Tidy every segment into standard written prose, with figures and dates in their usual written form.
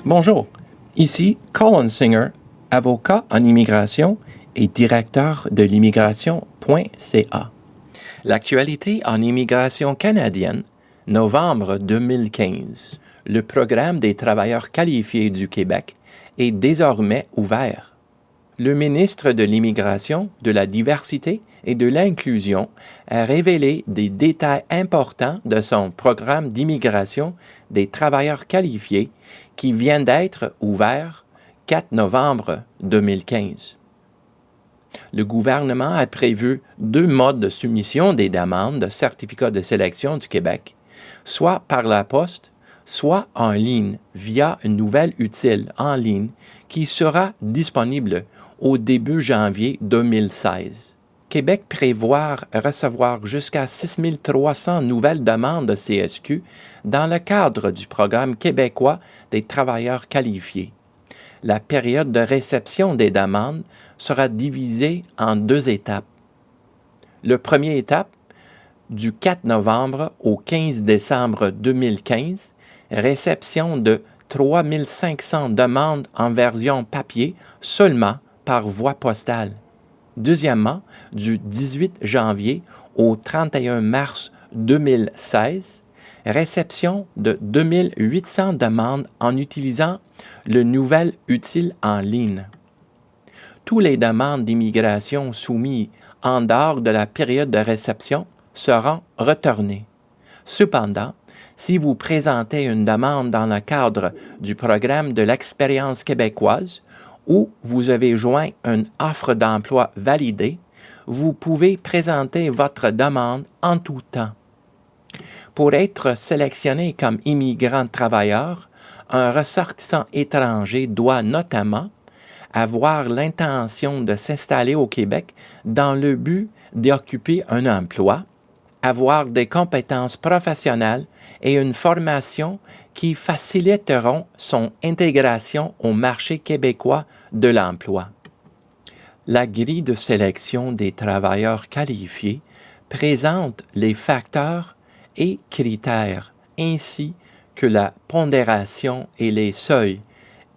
Bonjour, ici Colin Singer, avocat en immigration et directeur de l'immigration.ca. L'actualité en immigration canadienne, novembre 2015. Le programme des travailleurs qualifiés du Québec est désormais ouvert. Le ministre de l'Immigration, de la Diversité et de l'Inclusion a révélé des détails importants de son programme d'immigration des travailleurs qualifiés qui vient d'être ouvert 4 novembre 2015. Le gouvernement a prévu 2 modes de soumission des demandes de certificat de sélection du Québec, soit par la poste, soit en ligne via une nouvelle utile en ligne qui sera disponible au début janvier 2016. Québec prévoit recevoir jusqu'à 6 300 nouvelles demandes de CSQ dans le cadre du programme québécois des travailleurs qualifiés. La période de réception des demandes sera divisée en 2 étapes. La première étape, du 4 novembre au 15 décembre 2015, réception de 3 500 demandes en version papier seulement par voie postale. Deuxièmement, du 18 janvier au 31 mars 2016, réception de 2800 demandes en utilisant le nouvel utile en ligne. Toutes les demandes d'immigration soumises en dehors de la période de réception seront retournées. Cependant, si vous présentez une demande dans le cadre du programme de l'expérience québécoise ou vous avez joint une offre d'emploi validée, vous pouvez présenter votre demande en tout temps. Pour être sélectionné comme immigrant travailleur, un ressortissant étranger doit notamment avoir l'intention de s'installer au Québec dans le but d'occuper un emploi, avoir des compétences professionnelles et une formation qui faciliteront son intégration au marché québécois de l'emploi. La grille de sélection des travailleurs qualifiés présente les facteurs et critères ainsi que la pondération et les seuils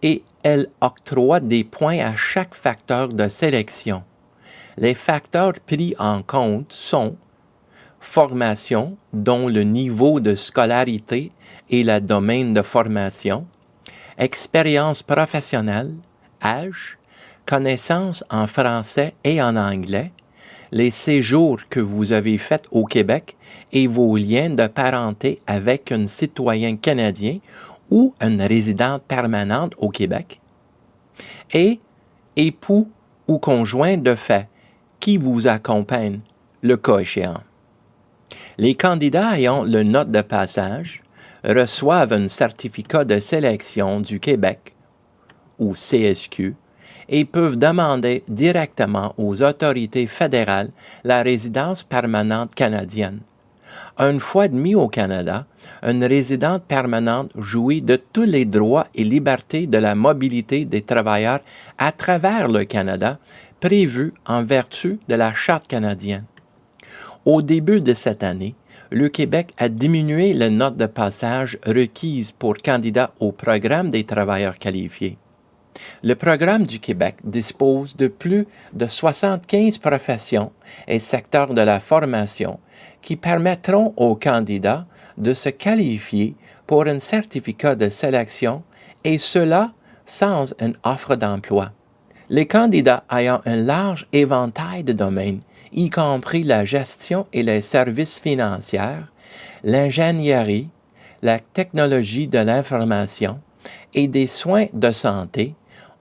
et elle octroie des points à chaque facteur de sélection. Les facteurs pris en compte sont formation, dont le niveau de scolarité et le domaine de formation, expérience professionnelle, âge, connaissances en français et en anglais, les séjours que vous avez faits au Québec et vos liens de parenté avec un citoyen canadien ou une résidente permanente au Québec, et époux ou conjoint de fait qui vous accompagne, le cas échéant. Les candidats ayant le note de passage reçoivent un certificat de sélection du Québec ou CSQ et peuvent demander directement aux autorités fédérales la résidence permanente canadienne. Une fois admis au Canada, une résidente permanente jouit de tous les droits et libertés de la mobilité des travailleurs à travers le Canada prévus en vertu de la Charte canadienne. Au début de cette année, le Québec a diminué la note de passage requise pour candidats au programme des travailleurs qualifiés. Le programme du Québec dispose de plus de 75 professions et secteurs de la formation qui permettront aux candidats de se qualifier pour un certificat de sélection et cela sans une offre d'emploi. Les candidats ayant un large éventail de domaines, y compris la gestion et les services financiers, l'ingénierie, la technologie de l'information et des soins de santé,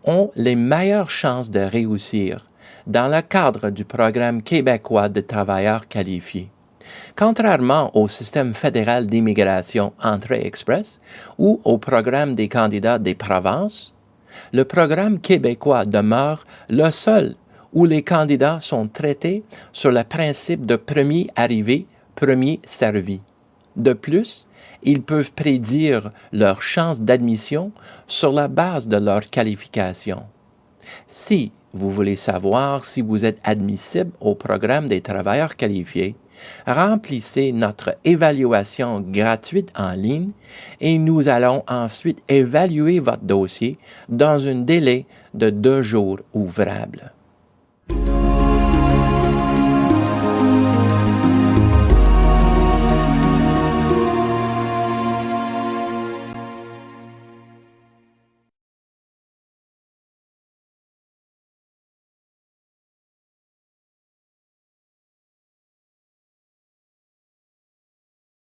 ont les meilleures chances de réussir dans le cadre du programme québécois de travailleurs qualifiés. Contrairement au système fédéral d'immigration Entrée Express ou au programme des candidats des provinces, le programme québécois demeure le seul où les candidats sont traités sur le principe de premier arrivé, premier servi. De plus, ils peuvent prédire leurs chances d'admission sur la base de leur qualification. Si vous voulez savoir si vous êtes admissible au programme des travailleurs qualifiés, remplissez notre évaluation gratuite en ligne et nous allons ensuite évaluer votre dossier dans un délai de 2 jours ouvrables.